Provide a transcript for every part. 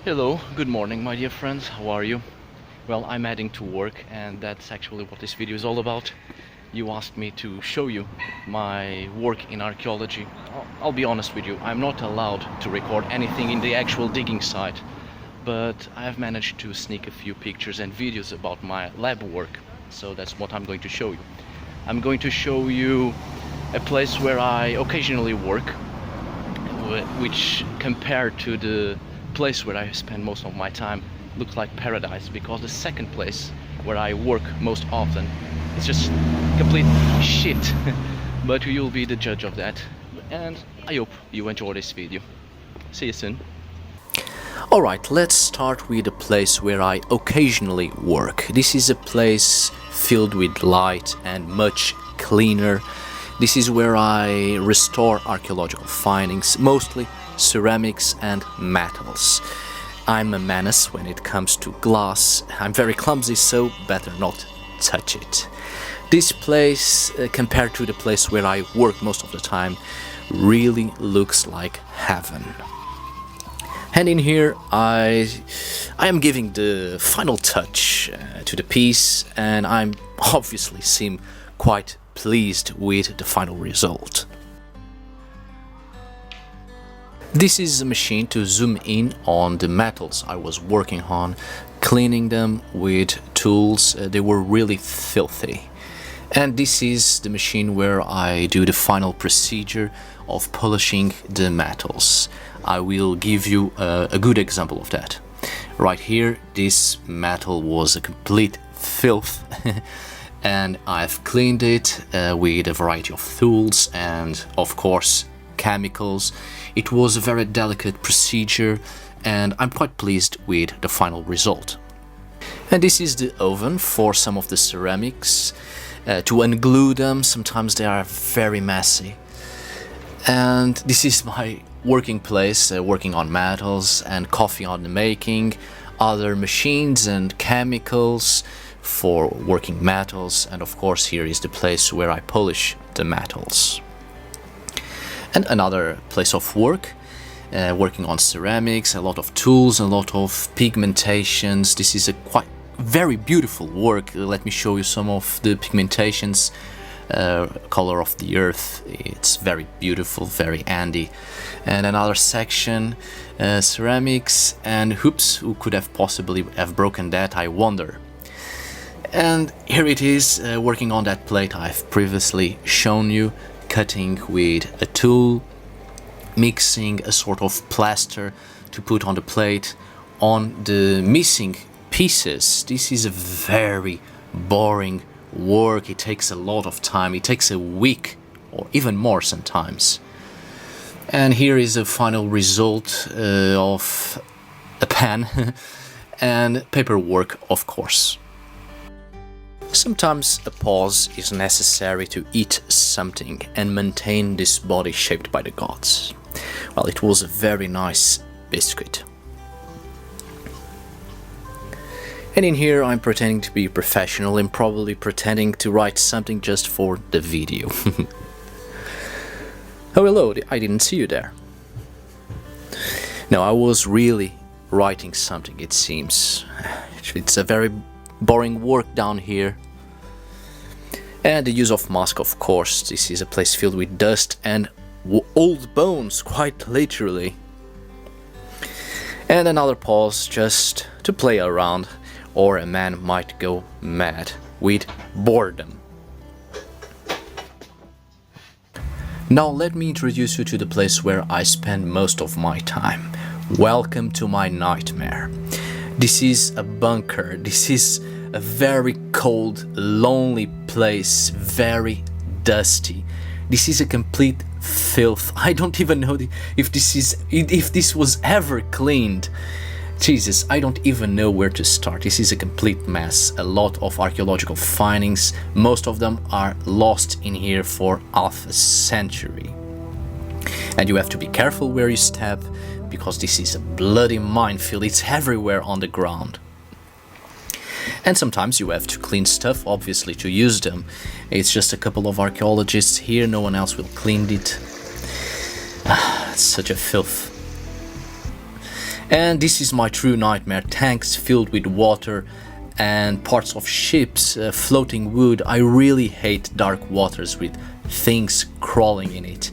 Hello, good morning my dear friends, how are you? Well, I'm heading to work and that's actually what this video is all about. You asked me to show you my work in archaeology. I'll be honest with you, I'm not allowed to record anything in the actual digging site, but I have managed to sneak a few pictures and videos about my lab work, so that's what I'm going to show you. I'm going to show you a place where I occasionally work, which compared to the place where I spend most of my time looks like paradise, because the second place where I work most often is just complete shit. But you'll be the judge of that, and I hope you enjoy this video. See you soon. Alright, let's start with a place where I occasionally work. This is a place filled with light and much cleaner. This is where I restore archaeological findings, mostly ceramics and metals. I'm a menace when it comes to glass. I'm very clumsy, so better not touch it. This place, compared to the place where I work most of the time, really looks like heaven. And in here I am giving the final touch to the piece, and I'm obviously seem quite pleased with the final result. This is a machine to zoom in on the metals I was working on, cleaning them with tools. They were really filthy. And this is the machine where I do the final procedure of polishing the metals. I will give you a good example of that. Right here, this metal was a complete filth and I've cleaned it with a variety of tools and, of course, chemicals. It was a very delicate procedure and I'm quite pleased with the final result. And this is the oven for some of the ceramics. To unglue them, sometimes they are very messy. And this is my working place, working on metals and coffee on the making, other machines and chemicals for working metals, and of course here is the place where I polish the metals. And another place of work, working on ceramics, a lot of tools, a lot of pigmentations. This is a quite very beautiful work. Let me show you some of the pigmentations. Color of the earth, it's very beautiful, very handy. And another section, ceramics, and oops, who could have possibly have broken that, I wonder. And here it is, working on that plate I've previously shown you, cutting with a tool, mixing a sort of plaster to put on the plate on the missing pieces. This is a very boring work. It takes a lot of time. It takes a week or even more sometimes. And here is a final result of a pen and paperwork, of course. Sometimes a pause is necessary to eat something and maintain this body shaped by the gods. Well, it was a very nice biscuit. And in here I'm pretending to be professional and probably pretending to write something just for the video. Oh hello, I didn't see you there. No, I was really writing something, it seems. It's a very boring work down here. And the use of mask, of course. This is a place filled with dust and old bones, quite literally. And another pause just to play around, or a man might go mad with boredom. Now let me introduce you to the place where I spend most of my time. Welcome to my nightmare. This is a bunker. This is a very cold, lonely place, very dusty. This is a complete filth. I don't even know if this was ever cleaned. Jesus, I don't even know where to start. This is a complete mess. A lot of archaeological findings. Most of them are lost in here for half a century. And you have to be careful where you step, because this is a bloody minefield. It's everywhere on the ground. And sometimes you have to clean stuff, obviously, to use them. It's just a couple of archaeologists here, no one else will clean it. It's such a filth. And this is my true nightmare. Tanks filled with water and parts of ships, floating wood. I really hate dark waters with things crawling in it.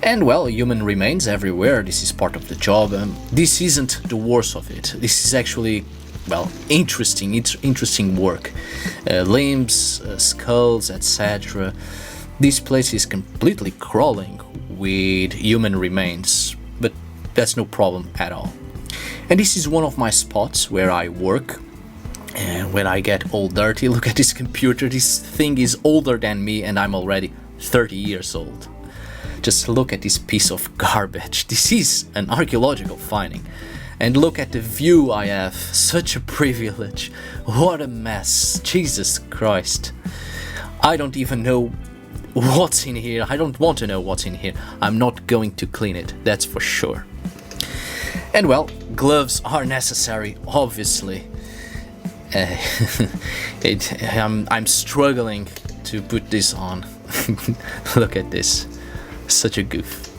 And well, human remains everywhere. This is part of the job. This isn't the worst of it. This is actually, well, interesting work. Limbs, skulls, etc. This place is completely crawling with human remains, but that's no problem at all. And this is one of my spots where I work. And when I get all dirty, look at this computer. This thing is older than me and I'm already 30 years old. Just look at this piece of garbage. This is an archaeological finding. And look at the view I have. Such a privilege. What a mess. Jesus Christ. I don't even know what's in here. I don't want to know what's in here. I'm not going to clean it, that's for sure. And well, gloves are necessary, obviously. I'm struggling to put this on. Look at this. Such a goof.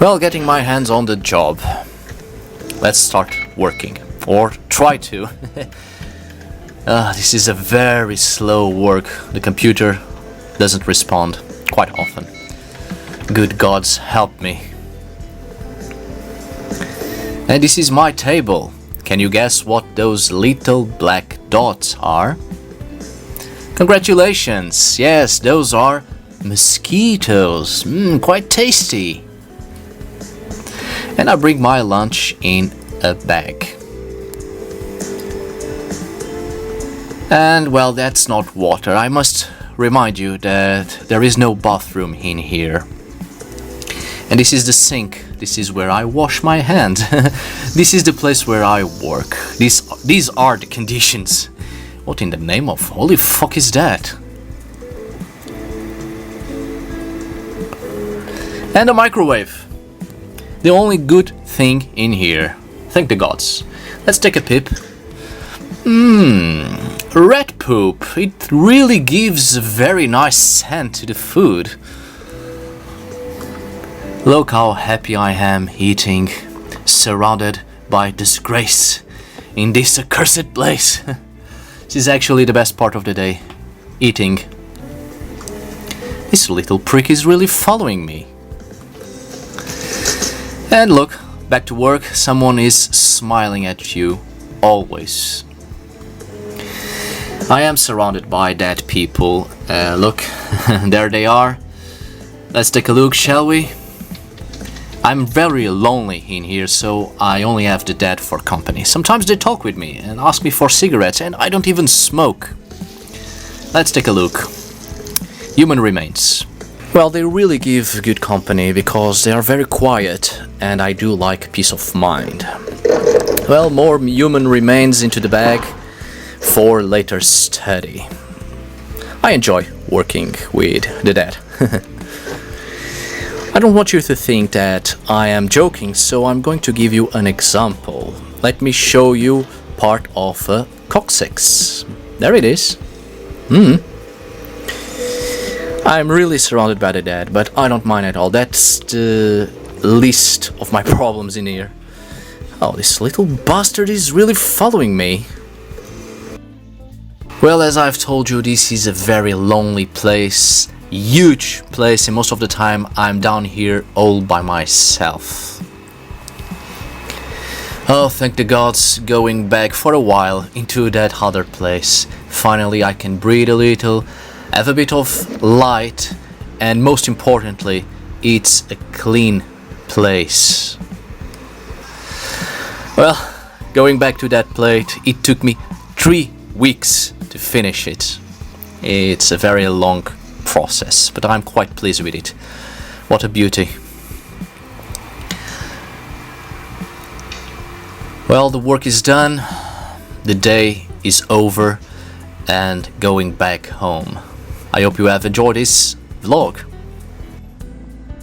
Well, getting my hands on the job. Let's start working. Or try to. This is a very slow work. The computer doesn't respond quite often. Good gods help me. And this is my table. Can you guess what those little black dots are? Congratulations! Yes, those are mosquitoes. Quite tasty. And I bring my lunch in a bag. And well, that's not water. I must remind you that there is no bathroom in here. And this is the sink. This is where I wash my hands. This is the place where I work. These are the conditions. What in the name of holy fuck is that? And a microwave. The only good thing in here. Thank the gods. Let's take a pip. Rat poop. It really gives a very nice scent to the food. Look how happy I am eating, surrounded by disgrace in this accursed place. This is actually the best part of the day, eating. This little prick is really following me. And look, back to work, someone is smiling at you, always. I am surrounded by dead people. Look, there they are. Let's take a look, shall we? I'm very lonely in here, so I only have the dead for company. Sometimes they talk with me and ask me for cigarettes, and I don't even smoke. Let's take a look. Human remains. Well, they really give good company because they are very quiet, and I do like peace of mind. Well, more human remains into the bag for later study. I enjoy working with the dead. I don't want you to think that I am joking, so I'm going to give you an example. Let me show you part of a coccyx. There it is. I'm really surrounded by the dead, but I don't mind at all. That's the least of my problems in here. Oh, this little bastard is really following me. Well, as I've told you, this is a very lonely place. Huge place, and most of the time I'm down here all by myself. Oh, thank the gods, going back for a while into that other place. Finally I can breathe a little, have a bit of light, and most importantly, it's a clean place. Well, going back to that plate, it took me 3 weeks to finish it. It's a very long process, but I'm quite pleased with it. What a beauty. Well, the work is done, the day is over, and going back home. I hope you have enjoyed this vlog.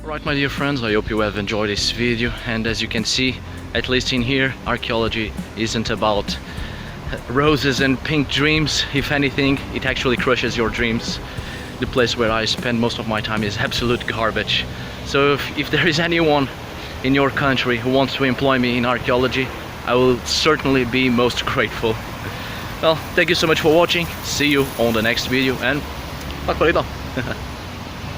Alright, my dear friends, I hope you have enjoyed this video, and as you can see, at least in here, archaeology isn't about roses and pink dreams. If anything, it actually crushes your dreams. the place where I spend most of my time is absolute garbage. So if there is anyone in your country who wants to employ me in archaeology, I will certainly be most grateful. Well, thank you so much for watching. See you on the next video, and tack för idag.